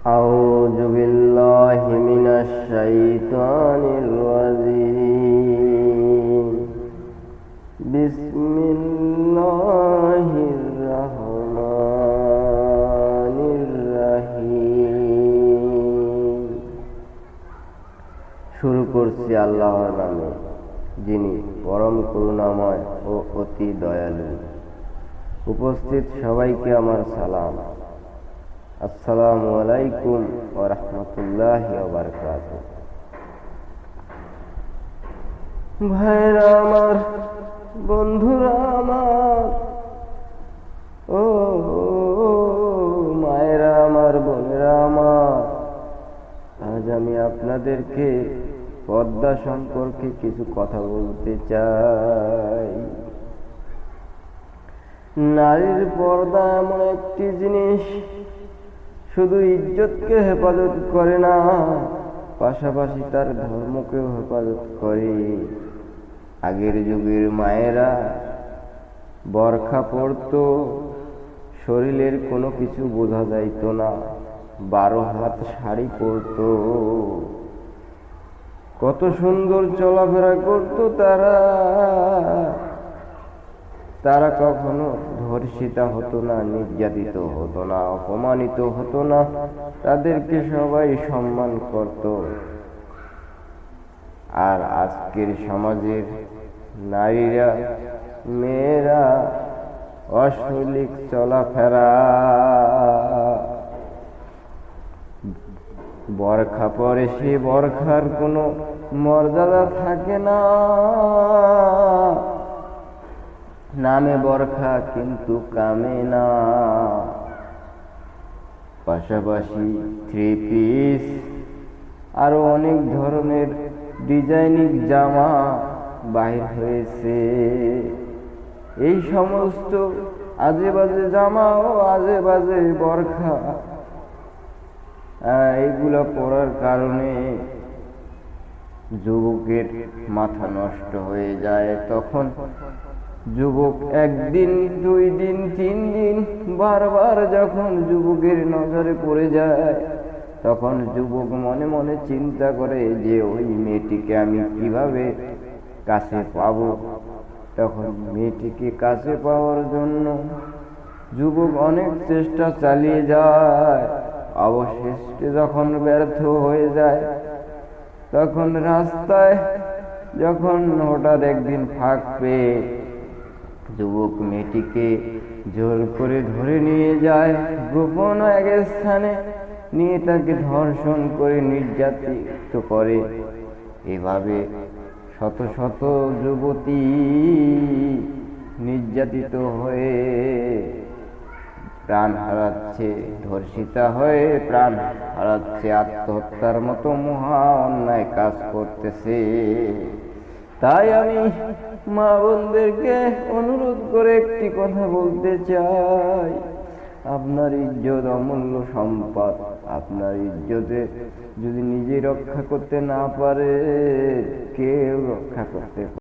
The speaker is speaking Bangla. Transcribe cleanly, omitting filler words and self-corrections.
أعوذ بالله من الشيطان الرجيم بسم الله الرحمن الرحيم। শুরু করছি আল্লাহর নামে, যিনি পরম করুণাময় ও অতি দয়ালু। উপস্থিত সবাইকে আমার সালাম। আসসালামু আলাইকুম ওয়া রাহমাতুল্লাহি ওয়া বারাকাতুহু। ভাইরা আমার, বন্ধুরা আমার, ও মায়েরা আমার, বোনেরা আমার, আজ আমি আপনাদেরকে পর্দা সম্পর্কে কিছু কথা বলতে চাই। নারীর পর্দা এমন একটি জিনিস, শুধু ইজ্জতকে হেফাজত করে না, পাশাপাশি তার ধর্মকেও হেফাজত করে। আগের যুগের মায়েরা বরখা পরতো, শরীরের কোনো কিছু বোঝা যাইত না, 12 হাত শাড়ি পরতো, কত সুন্দর চলাফেরা করতো তারা কখনো ধর্ষিতা হতো না, নির্যাতিত হতো না, অপমানিত হতো না, তাদেরকে সবাই সম্মান করত। আর আজকের সমাজের নারীরা, মেয়েরা অশ্লীল চলাফেরা, বরখা পরে সে বরখার কোনো মর্যাদা থাকে না। নামে বরখা কিন্তু কামে না। পাশাপাশি 3 পিস আরো অনেক ধরনের ডিজাইনিং জামা বাহির হয়েছে। এই সমস্ত আজে বাজে জামা ও আজে বাজে বরখা, এইগুলো পরার কারণে যুবকের মাথা নষ্ট হয়ে যায়। তখন যুবক 1 দিন 2 দিন 3 দিন বারবার যখন যুবকের নজরে পড়ে যায়, তখন যুবক মনে মনে চিন্তা করে যে ওই মেয়েটিকে আমি কিভাবে কাছে পাবো। তখন মেয়েটিকে কাছে পাওয়ার জন্য যুবক অনেক চেষ্টা চালিয়ে যায়। অবশেষে যখন ব্যর্থ হয়ে যায়, তখন রাস্তায় যখন হঠাৎ একদিন ফাঁক পেয়ে যুবক মেয়েটিকে জোর করে ধরে নিয়ে যায়, গোপন এক স্থানে নিয়ে তাকে ধর্ষণ করে নির্যাতিত করে। এভাবে শত শত যুবতী নির্যাতিত হয়ে প্রাণ হারাচ্ছে, ধর্ষিতা হয়ে প্রাণ হারাচ্ছে, আত্মহত্যার মতো মহা অন্যায় কাজ করতেছে। তাই আমি মা বোনদেরকে অনুরোধ করে একটি কথা বলতে চাই, আপনার ইজ্জত অমূল্য সম্পদ। আপনার ইজ্জতে যদি নিজে রক্ষা করতে না পারে, কেউ রক্ষা করতে